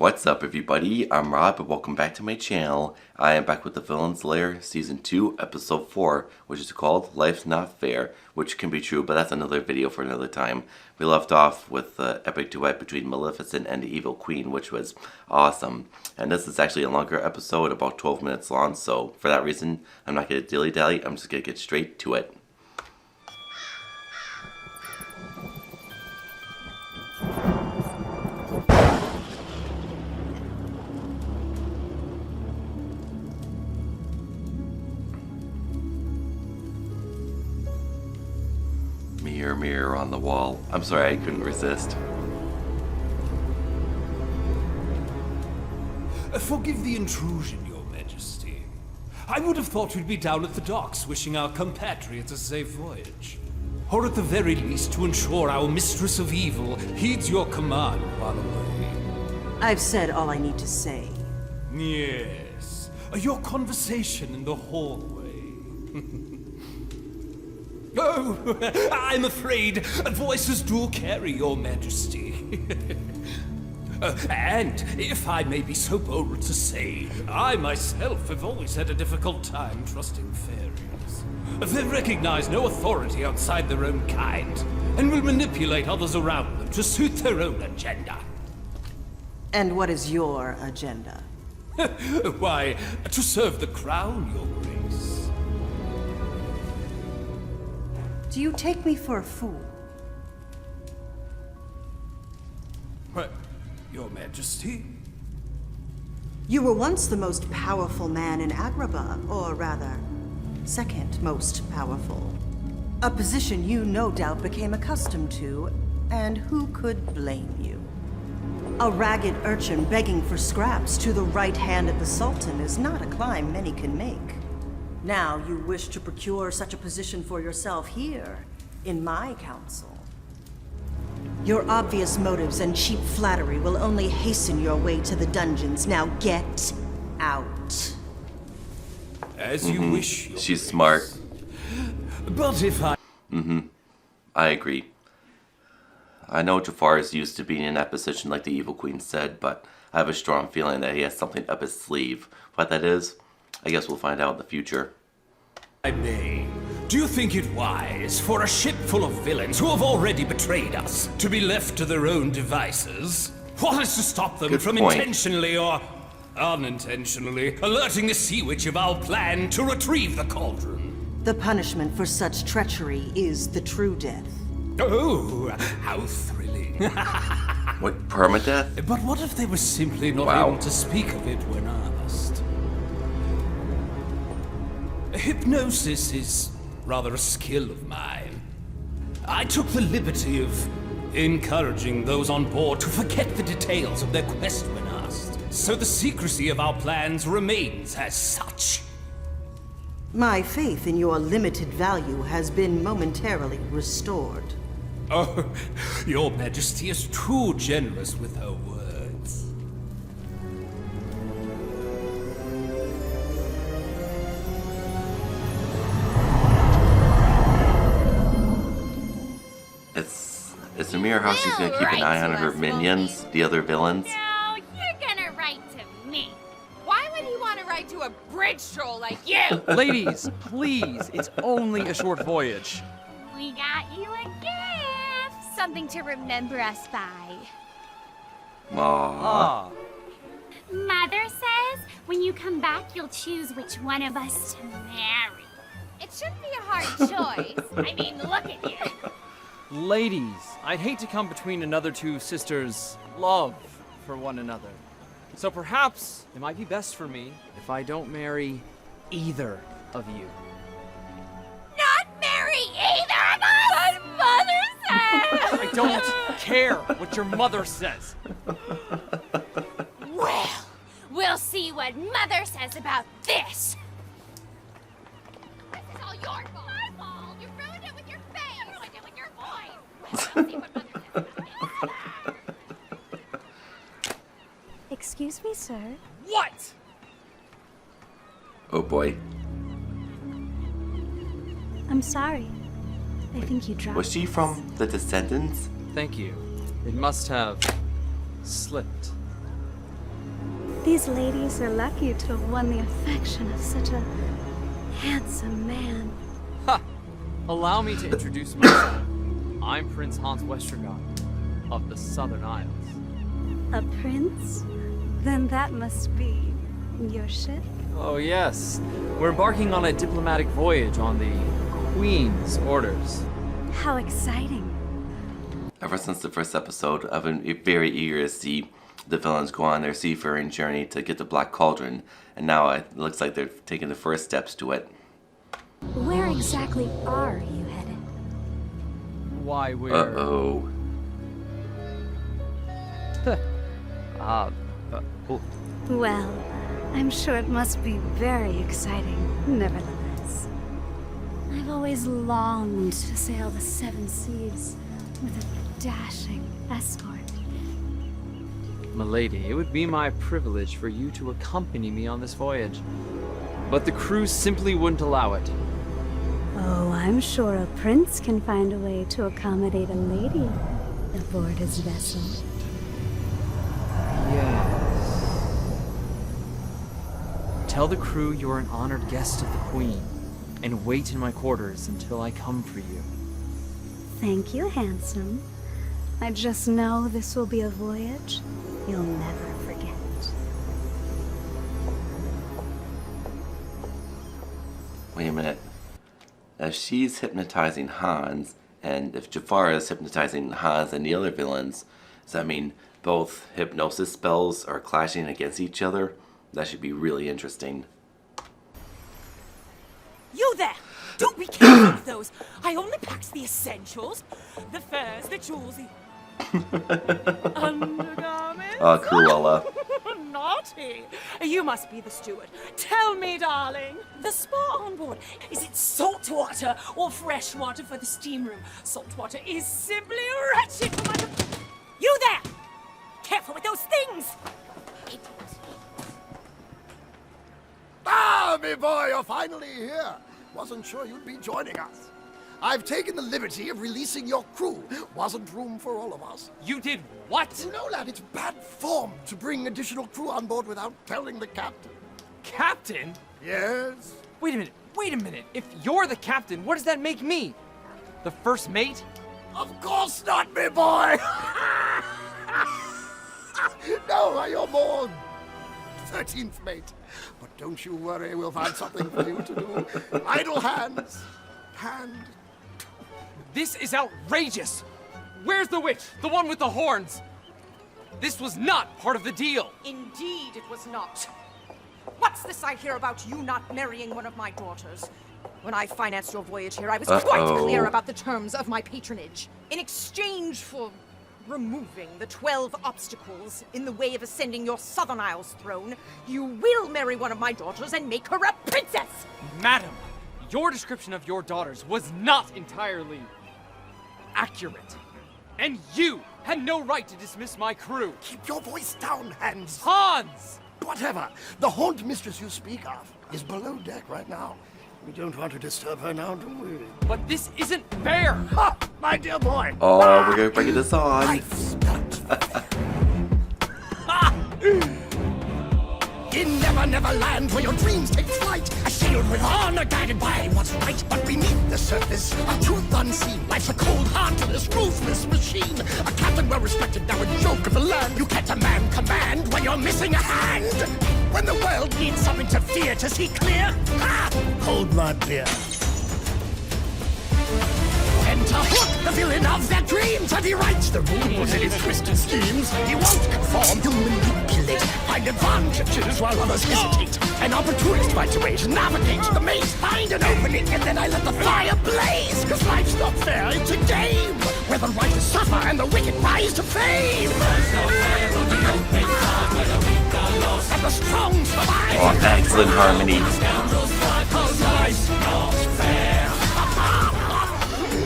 What's up everybody, I'm Rob and welcome back to my channel. I am back with the Villain's Lair Season 2 Episode 4, which is called Life's Not Fair, which can be true, but that's another video for another time. We left off with the epic duet between Maleficent and the Evil Queen, which was awesome. And this is actually a longer episode, about 12 minutes long, so for that reason, I'm not going to dilly-dally, I'm just going to get straight to it. Mirror, mirror on the wall. I'm sorry, I couldn't resist. Forgive the intrusion, Your Majesty. I would have thought we'd be down at the docks wishing our compatriots a safe voyage. Or at the very least to ensure our Mistress of Evil heeds your command while away. I've said all I need to say. Yes. Your conversation in the hallway. Oh, I'm afraid voices do carry, Your Majesty. And, if I may be so bold to say, I myself have always had a difficult time trusting fairies. They recognize no authority outside their own kind, and will manipulate others around them to suit their own agenda. And what is your agenda? Why, to serve the crown, Your Grace. Do you take me for a fool? What, Your Majesty? You were once the most powerful man in Agrabah, or rather, second most powerful. A position you no doubt became accustomed to, and who could blame you? A ragged urchin begging for scraps to the right hand of the Sultan is not a climb many can make. Now you wish to procure such a position for yourself here, in my council. Your obvious motives and cheap flattery will only hasten your way to the dungeons. Now get out. As you wish, Your She's Grace. smart. But if I... I agree. I know Jafar is used to being in that position like the Evil Queen said, but I have a strong feeling that he has something up his sleeve. What that is, I guess we'll find out in the future. I may. Do you think it wise for a ship full of villains who have already betrayed us to be left to their own devices? What is to stop them Good from point. intentionally or unintentionally alerting the Sea Witch of our plan to retrieve the cauldron? The punishment for such treachery is the true death. Oh, how thrilling. What, permadeath? But what if they were simply not Wow. able to speak of it when asked? Hypnosis is rather a skill of mine. I took the liberty of encouraging those on board to forget the details of their quest when asked, so the secrecy of our plans remains as such. My faith in your limited value has been momentarily restored. Oh, Your Majesty is too generous with her words. It's Amir how she's gonna keep an eye on her minions, the other villains. No, you're gonna write to me. Why would he want to write to a bridge troll like you? Ladies, please, it's only a short voyage. We got you a gift. Something to remember us by. Aww. Ah, Mother says when you come back, you'll choose which one of us to marry. It shouldn't be a hard choice. I mean, look at you. ladies, I'd hate to come between another two sisters' love for one another. So perhaps it might be best for me if I don't marry either of you. Not marry either of us. But Mother says. I don't care what your mother says. Well, we'll see what Mother says about this. This is all your fault. My fault. You ruined it with your face. You ruined it with your voice. We'll see what Mother says about this. Excuse me, sir. What? Oh boy. I'm sorry. I think you dropped Was she from the Descendants? Thank you. It must have slipped. These ladies are lucky to have won the affection of such a handsome man. Ha! Allow me to introduce myself. I'm Prince Hans Westergaard of the Southern Isles. A prince? Then that must be your ship? Oh yes, we're embarking on a diplomatic voyage on the Queen's orders. How exciting. Ever since the first episode, I've been very eager to see the villains go on their seafaring journey to get the Black Cauldron, and now it looks like they're taking the first steps to it. Where exactly are you headed? Why we're... Uh-oh. Oh. Well, I'm sure it must be very exciting, nevertheless. I've always longed to sail the seven seas with a dashing escort. Milady, it would be my privilege for you to accompany me on this voyage. But the crew simply wouldn't allow it. Oh, I'm sure a prince can find a way to accommodate a lady aboard his vessel. Yes. Tell the crew you're an honored guest of the Queen, and wait in my quarters until I come for you. Thank you, handsome. I just know this will be a voyage you'll never forget. Wait a minute. If she's hypnotizing Hans, and if Jafar is hypnotizing Hans and the other villains, does that mean both hypnosis spells are clashing against each other? That should be really interesting. You there! Don't be careful with those. I only packed the essentials. The furs, the jewels, the undergarments. Oh, Cruella. Naughty. You must be the steward. Tell me, darling. The spa on board, is it salt water or fresh water for the steam room? Salt water is simply wretched for my... You there! Careful with those things! Ah, me boy, you're finally here. Wasn't sure you'd be joining us. I've taken the liberty of releasing your crew. Wasn't room for all of us. You did what? No, lad, it's bad form to bring additional crew on board without telling the captain. Captain? Yes? Wait a minute. If you're the captain, what does that make me? The first mate? Of course not, me boy! No, you're more 13th mate. But don't you worry, we'll find something for you to do. Idle hands. This is outrageous! Where's the witch? The one with the horns? This was not part of the deal! Indeed it was not. What's this I hear about you not marrying one of my daughters? When I financed your voyage here, I was quite clear about the terms of my patronage. In exchange for removing the 12 obstacles in the way of ascending your Southern Isles throne, you will marry one of my daughters and make her a princess! Madam, your description of your daughters was not entirely accurate. And you had no right to dismiss my crew. Keep your voice down, Hans. Hans! Whatever. The haunt mistress you speak of is below deck right now. We don't want to disturb her now, do we? But this isn't fair! Ha! My dear boy! Oh, we're gonna bring this on. Life's not fair. In Never Land, where your dreams take flight, a shield with honor guided by what's right. But beneath the surface, a truth unseen, life's a cold, heartless, ruthless machine. A captain well respected, now a joke of the land. You can't a man command when you're missing a hand. When the world needs something to fear, to see clear, ha! Hold my beer. Enter Hook, the villain of their dreams, and he writes the rules in his twisted schemes. He won't conform, he'll manipulate, find advantages while others hesitate. An opportunist finds a way to navigate the maze, find an opening, and then I let the fire blaze. Cause life's not fair, it's a game, where the righteous suffer and the wicked rise to fame. And the strong survive. Oh, excellent harmony.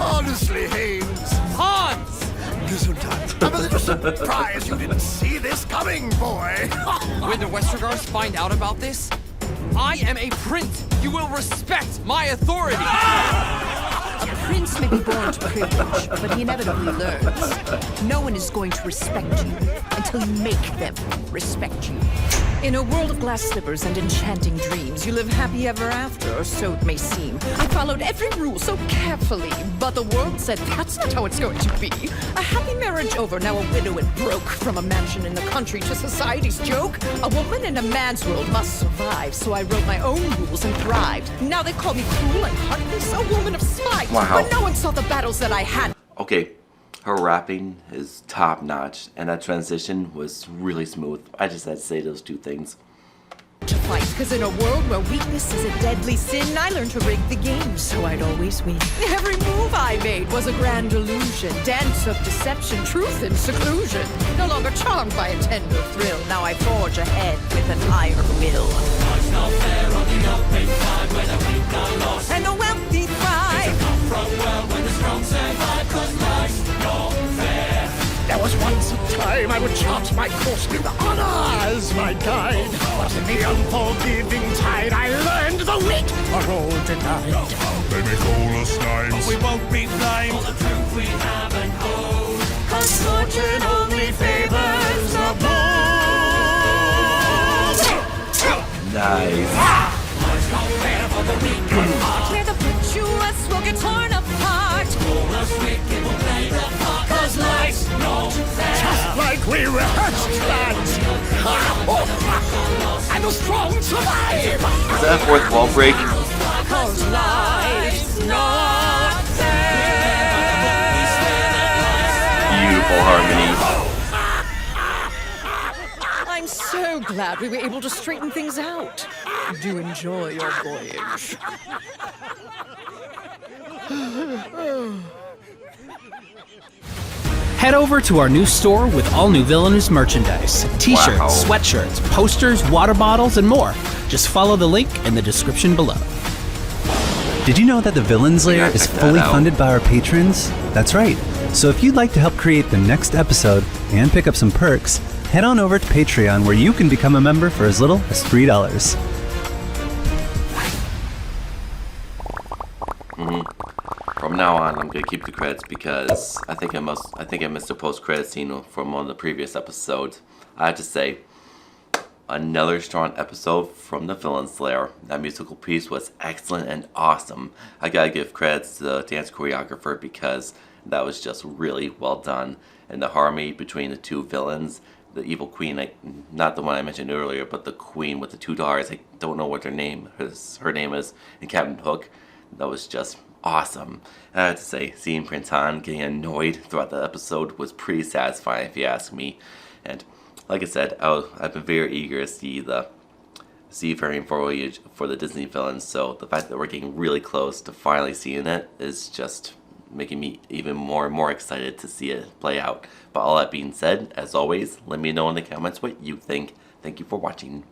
Honestly, Haynes. Hans! Gesundheit. I'm a little surprised you didn't see this coming, boy. When the Westergaards find out about this, I am a prince. You will respect my authority. A prince may be born to privilege, but he inevitably learns. No one is going to respect you until you make them respect you. In a world of glass slippers and enchanting dreams, you live happy ever after, or so it may seem. I followed every rule so carefully, but the world said that's not how it's going to be. A happy marriage over, now a widow and broke. From a mansion in the country to society's joke. A woman in a man's world must survive, so I wrote my own rules and thrived. Now they call me cruel and heartless, a woman of spite. Wow. But no one saw the battles that I had. Okay, her rapping is top notch, and that transition was really smooth. I just had to say those two things. To fight, cause in a world where weakness is a deadly sin, I learned to rig the game so I'd always win. Every move I made was a grand illusion, dance of deception, truth and seclusion. No longer charmed by a tender thrill, now I forge ahead with an iron will. Life's not fair on the open side, where the weak are lost and the wealthy thrive. It's a cutthroat world where the strong survive, cause life's not fair. There was once a time I would chart my course with honor as my guide. But in the unforgiving tide, I learned the weak are all denied. They may call us names, But we won't be blamed. For the truth we haven't hold. Cause fortune only favors the bold. Nice. Life's not fair for the weak and heart. Where the virtuous will get torn apart. Us wicked will play the part. Cause life's not fair. Just like we rehearsed plans. And the strong survive. Is that a fourth wall break? Cause life's not fair. Beautiful harmony. I'm so glad we were able to straighten things out. Do enjoy your voyage. Head over to our new store with all new Villainous merchandise. T-shirts, Wow. sweatshirts, posters, water bottles, and more. Just follow the link in the description below. Did you know that the Villains Lair gotta is check that fully out. funded by our patrons? That's right. So if you'd like to help create the next episode and pick up some perks, head on over to Patreon where you can become a member for as little as $3. From now on, I'm gonna keep the credits because I think I missed a post-credit scene from one of the previous episodes. I have to say, another strong episode from the Villains Lair. That musical piece was excellent and awesome. I gotta give credits to the dance choreographer because that was just really well done. And the harmony between the two villains, the evil queen, not the one I mentioned earlier, but the queen with the two daughters. I don't know what her name is, and Captain Hook. That was just awesome. And I have to say, seeing Prince Han getting annoyed throughout the episode was pretty satisfying, if you ask me. And like I said, I've been very eager to see the seafaring voyage for the Disney villains. So the fact that we're getting really close to finally seeing it is just making me even more and more excited to see it play out. But all that being said, as always, let me know in the comments what you think. Thank you for watching.